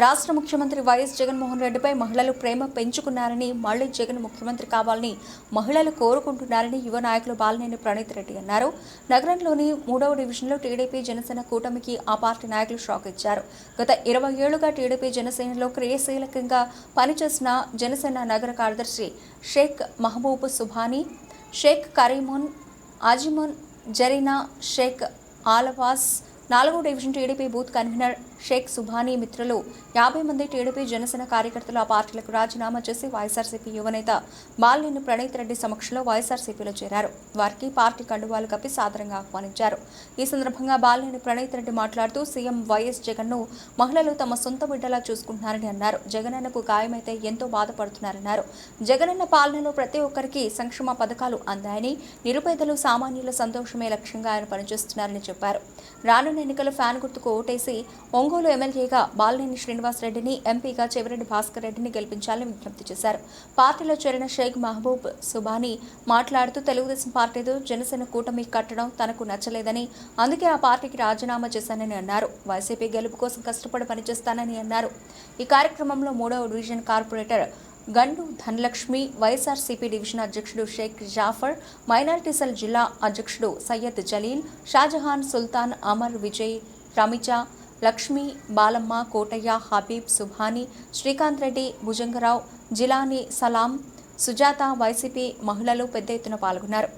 రాష్ట్ర ముఖ్యమంత్రి వైఎస్ జగన్మోహన్ రెడ్డిపై మహిళలు ప్రేమ పెంచుకున్నారని, మళ్లీ జగన్ ముఖ్యమంత్రి కావాలని మహిళలు కోరుకుంటున్నారని యువ నాయకులు బాలినేని ప్రణీత్ రెడ్డి అన్నారు. నగరంలోని 3వ డివిజన్లో టీడీపీ జనసేన కూటమికి ఆ పార్టీ నాయకులు షాక్ ఇచ్చారు. గత 20 ఏళ్లుగా టీడీపీ జనసేనలో క్రియాశీలకంగా పనిచేసిన జనసేన నగర కార్యదర్శి షేక్ మహబూబ్ సుభానీ, షేక్ కరీమున్, అజిమున్, జరీనా షేక్ ఆలవాస్, 4వ division TDP booth convener Shaik Subhani మిత్రులు 50 మంది టీడీపీ జనసేన కార్యకర్తలు ఆ పార్టీలకు రాజీనామా చేసి వైఎస్ఆర్సీపీ యువనేత బాలినేని ప్రణీత్ రెడ్డి సమక్షంలో వైఎస్ఆర్సీపీలో చేరారు. వారికి పార్టీ కండువాలు కప్పి సాదరంగా ఆహ్వానించారు. ఈ సందర్భంగా బాలినేని ప్రణీత్ రెడ్డి మాట్లాడుతూ సీఎం వైఎస్ జగన్ను మహిళలు తమ సొంత బిడ్డలా చూసుకుంటున్నారని అన్నారు. జగనన్నకు గాయమైతే ఎంతో బాధపడుతున్నారన్నారు. జగనన్న పాలనలో ప్రతి ఒక్కరికి సంక్షేమ పథకాలు అందాయని, నిరుపేదలు సామాన్యుల సంతోషమే లక్ష్యంగా ఆయన పనిచేస్తున్నారని చెప్పారు. రానున్న ఎన్నికల ఫ్యాన్ గుర్తుకు ఓటేసి ఒంగోలు ఎమ్మెల్యేగా బాలినేని శ్రీనివాస్ రెడ్డిని, ఎంపీగా చెవిరెడ్డి భాస్కర్ రెడ్డిని గెలిపించాలని విజ్ఞప్తి చేశారు. పార్టీలో చేరిన షేక్ మహబూబ్ సుభానీ మాట్లాడుతూ తెలుగుదేశం పార్టీతో జనసేన కూటమి కట్టడం తనకు నచ్చలేదని, అందుకే ఆ పార్టీకి రాజీనామా చేశానని అన్నారు. వైసీపీ గెలుపు కోసం కష్టపడి పనిచేస్తానని అన్నారు. ఈ కార్యక్రమంలో 3వ డివిజన్ కార్పొరేటర్ గండు ధనలక్ష్మి, వైఎస్ఆర్సీపీ డివిజన్ అధ్యక్షుడు షేక్ జాఫర్, మైనారిటీ సెల్ జిల్లా అధ్యక్షుడు సయ్యద్ జలీల్, షాజహాన్, సుల్తాన్, అమర్, విజయ్, రమిజా, లక్ష్మి, బాలమ్మ, కోటయ్య, హబీబ్, సుభానీ, శ్రీకాంత్ రెడ్డి, భుజంగరావు, జిలానీ, సలాం, సుజాత, వైసీపీ మహిళలు పెద్ద ఎత్తున పాల్గొన్నారు.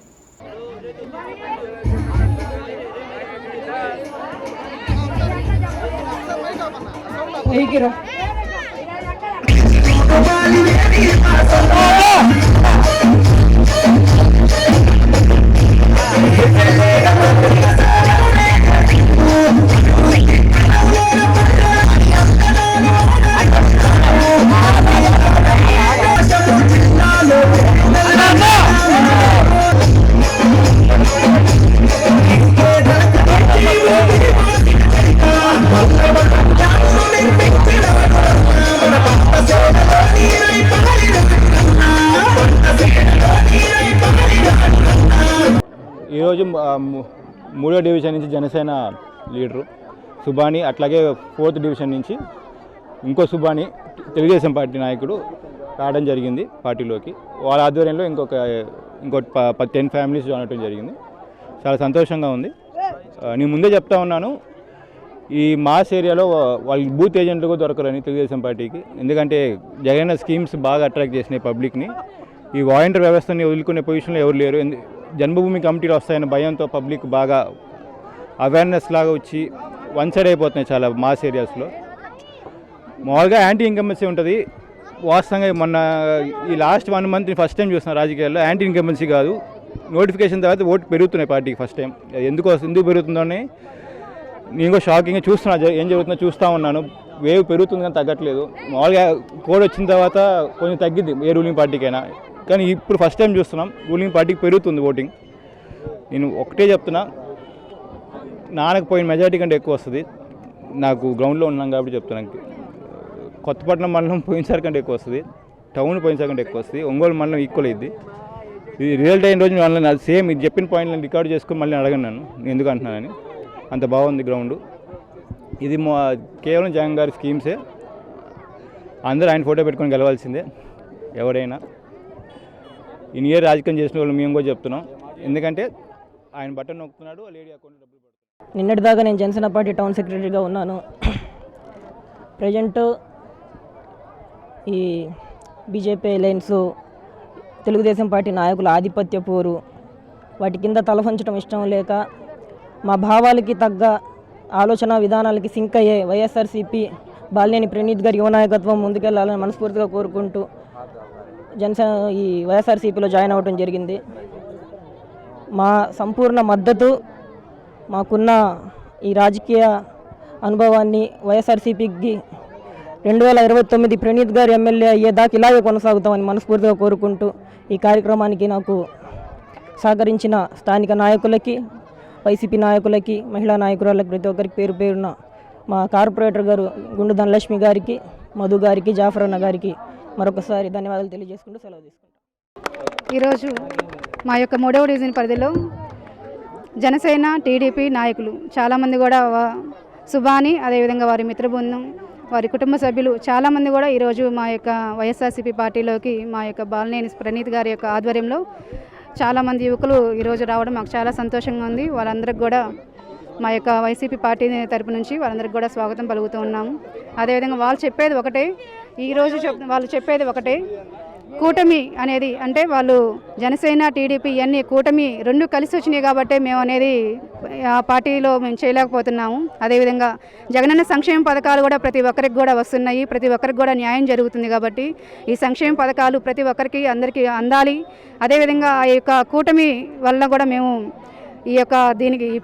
ఈరోజు 3వ డివిజన్ నుంచి జనసేన లీడరు సుభానీ, అట్లాగే 4th డివిజన్ నుంచి ఇంకో సుభానీ తెలుగుదేశం పార్టీ నాయకుడు రావడం జరిగింది పార్టీలోకి. వాళ్ళ ఆధ్వర్యంలో ఇంకో 10 ఫ్యామిలీస్ జాయిన్ అవ్వడం జరిగింది. చాలా సంతోషంగా ఉంది. నేను ముందే చెప్తా ఉన్నాను, ఈ మాస్ ఏరియాలో వాళ్ళు బూత్ ఏజెంట్లు కూడా దొరకరని తెలుగుదేశం పార్టీకి. ఎందుకంటే జగన్ స్కీమ్స్ బాగా అట్రాక్ట్ చేసినాయి పబ్లిక్ని. ఈ వాలంటీర్ వ్యవస్థని వదులుకునే పొజిషన్లో ఎవరు లేరు. జన్మభూమి కమిటీలు వస్తాయన్న భయంతో పబ్లిక్ బాగా అవేర్నెస్ లాగా వచ్చి వన్ సైడ్ అయిపోతున్నాయి చాలా మాస్ ఏరియాస్లో. మామూలుగా యాంటీ ఇన్కంబెన్సీ ఉంటుంది. వాస్తవంగా మొన్న ఈ లాస్ట్ 1 మంత్ ఫస్ట్ టైం చూస్తున్నా రాజకీయాల్లో యాంటీ ఇన్కంబెన్సీ కాదు, నోటిఫికేషన్ తర్వాత ఓటు పెరుగుతున్నాయి పార్టీకి ఫస్ట్ టైం. ఎందుకు పెరుగుతుందని నేను కూడా షాకింగ్గా చూస్తున్నా, ఏం జరుగుతుందో చూస్తూ ఉన్నాను. వేవ్ పెరుగుతుంది కానీ తగ్గట్లేదు. మామూలుగా కోడ్ వచ్చిన తర్వాత కొంచెం తగ్గిద్ది ఏ రూలింగ్ పార్టీకైనా, కానీ ఇప్పుడు ఫస్ట్ టైం చూస్తున్నాం రూలింగ్ పార్టీకి పెరుగుతుంది ఓటింగ్. నేను ఒకటే చెప్తున్నా, నాన్నకు పోయిన మెజారిటీ కంటే ఎక్కువ వస్తుంది. నాకు గ్రౌండ్లో ఉన్నాను కాబట్టి చెప్తున్నాను. కొత్తపట్నం మండలం పోయినసారి కంటే ఎక్కువ వస్తుంది, టౌన్ పోయినసారి కంటే ఎక్కువ వస్తుంది, ఒంగోలు మండలం ఈక్వల్ అయింది. ఇది రియల్ టైం రోజు మళ్ళీ సేమ్ ఇది చెప్పిన పాయింట్ నేను రికార్డ్ చేసుకుని మళ్ళీ అడగను నేను ఎందుకు అంటున్నానని. అంత బాగుంది గ్రౌండ్. ఇది కేవలం జగన్ గారి స్కీమ్సే. అందరూ ఆయన ఫోటో పెట్టుకొని గెలవాల్సిందే ఎవరైనా. ఇన్ ఇయర్ రాజకీయం చేసిన వాళ్ళు మేము కూడా చెప్తున్నాం, ఎందుకంటే ఆయన బటన్ నొక్కుతున్నాడు, లేడీ అకౌంట్లో డబ్బులు పడుతుంది. నిన్నటిదాకా నేను జనసేన పార్టీ టౌన్ సెక్రటరీగా ఉన్నాను. ప్రజెంట్ ఈ బీజేపీ అలయన్స్ తెలుగుదేశం పార్టీ నాయకుల ఆధిపత్య పోరు, వాటి కింద తలవంచడం ఇష్టం లేక మా భావాలకి తగ్గ ఆలోచన విధానాలకి సింక్ అయ్యే వైఎస్ఆర్సీపీ బాలినేని ప్రణీత్ గారి యువ నాయకత్వం ముందుకెళ్లాలని మనస్ఫూర్తిగా కోరుకుంటూ జనసేన ఈ వైఎస్ఆర్సీపీలో జాయిన్ అవ్వడం జరిగింది. మా సంపూర్ణ మద్దతు, మాకున్న ఈ రాజకీయ అనుభవాన్ని వైఎస్ఆర్సీపీకి 2029 ప్రణీత్ గారు ఎమ్మెల్యే అయ్యేదాకా ఇలాగే కొనసాగుతామని మనస్ఫూర్తిగా కోరుకుంటూ ఈ కార్యక్రమానికి నాకు సహకరించిన స్థానిక నాయకులకి, వైసీపీ నాయకులకి, మహిళా నాయకురాళ్ళకి ప్రతి ఒక్కరికి పేరు పేరున మా కార్పొరేటర్ గారు గుండు ధనలక్ష్మి గారికి, మధు గారికి, జాఫర్ అన్న గారికి మరొకసారి ధన్యవాదాలు తెలియజేసుకుంటూ సెలవు తీసుకుంటాం. ఈరోజు మా యొక్క 3వ డివిజన్ పరిధిలో జనసేన టీడీపీ నాయకులు చాలామంది కూడా సుభాని, అదేవిధంగా వారి మిత్ర బృందం, వారి కుటుంబ సభ్యులు చాలామంది కూడా ఈరోజు మా యొక్క వైఎస్ఆర్సీపీ పార్టీలోకి మా యొక్క బాలినేని ప్రణీత్ గారి యొక్క ఆధ్వర్యంలో చాలామంది యువకులు ఈరోజు రావడం మాకు చాలా సంతోషంగా ఉంది. వాళ్ళందరికీ కూడా మా యొక్క వైసీపీ పార్టీ తరపు నుంచి వాళ్ళందరికీ కూడా స్వాగతం పలుకుతూ ఉన్నాము. అదేవిధంగా వాళ్ళు చెప్పేది ఒకటే, ఈరోజు వాళ్ళు చెప్పేది ఒకటే, కూటమి అనేది అంటే వాళ్ళు జనసేన టీడీపీ ఇవన్నీ కూటమి రెండు కలిసి వచ్చినాయి కాబట్టి మేము అనేది ఆ పార్టీలో మేము చేయలేకపోతున్నాము. అదేవిధంగా జగనన్న సంక్షేమ పథకాలు కూడా ప్రతి ఒక్కరికి కూడా వస్తున్నాయి, ప్రతి ఒక్కరికి కూడా న్యాయం జరుగుతుంది కాబట్టి ఈ సంక్షేమ పథకాలు ప్రతి ఒక్కరికి అందరికీ అందాలి. అదేవిధంగా ఆ యొక్క కూటమి వల్ల కూడా మేము ఈ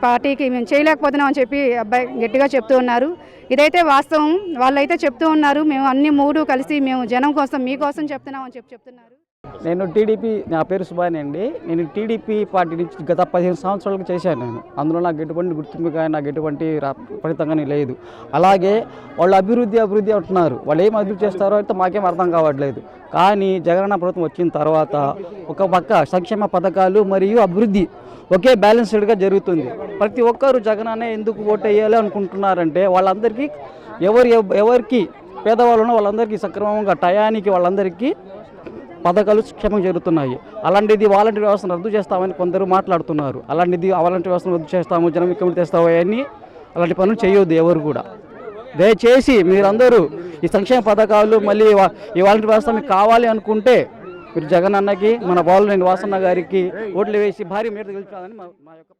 పార్టీకి మేము చేయలేకపోతున్నాం అని చెప్పి అబ్బాయి గట్టిగా చెప్తూ ఉన్నారు. ఇదైతే వాస్తవం. వాళ్ళైతే చెప్తూ ఉన్నారు మేము అన్ని మూడు కలిసి మేము జనం కోసం మీకోసం చెప్తున్నాం అని చెప్తున్నారు. నేను టీడీపీ, నా పేరు సుభాని అండి. నేను టీడీపీ పార్టీ నుంచి గత 15 సంవత్సరాలకు చేశాను. నేను అందులో నాకు ఎటువంటి గుర్తింపు కానీ నాకు ఎటువంటి ఫలితం కానీ లేదు. అలాగే వాళ్ళు అభివృద్ధి అంటున్నారు. వాళ్ళు ఏం అభివృద్ధి చేస్తారో అయితే మాకేం అర్థం కావట్లేదు. కానీ జగనన్న ప్రభుత్వం వచ్చిన తర్వాత ఒక పక్క సంక్షేమ పథకాలు మరియు అభివృద్ధి ఒకే బ్యాలెన్స్డ్గా జరుగుతుంది. ప్రతి ఒక్కరు జగనన్న ఎందుకు ఓటు వేయాలి అనుకుంటున్నారంటే వాళ్ళందరికీ ఎవరికి పేదవాళ్ళనో వాళ్ళందరికీ సక్రమంగా టయానికి వాళ్ళందరికీ పథకాలు క్షేమం జరుగుతున్నాయి. అలాంటిది వాలంటీర్ వ్యవస్థను రద్దు చేస్తామని కొందరు మాట్లాడుతున్నారు. అలాంటిది వాలంటీర్ వ్యవస్థను రద్దు చేస్తాము, జనం ముఖ్యమంత్రి తెస్తాము అని అలాంటి పనులు చేయొద్దు ఎవరు కూడా. దయచేసి మీరందరూ ఈ సంక్షేమ పథకాలు మళ్ళీ ఈ వాలంటీర్ వ్యవస్థ మీకు కావాలి అనుకుంటే మీరు జగన్ అన్నకి, మన బాలినేని వాసన్న గారికి ఓట్లు వేసి భారీ మేర గెలుచుకోవాలని మా యొక్క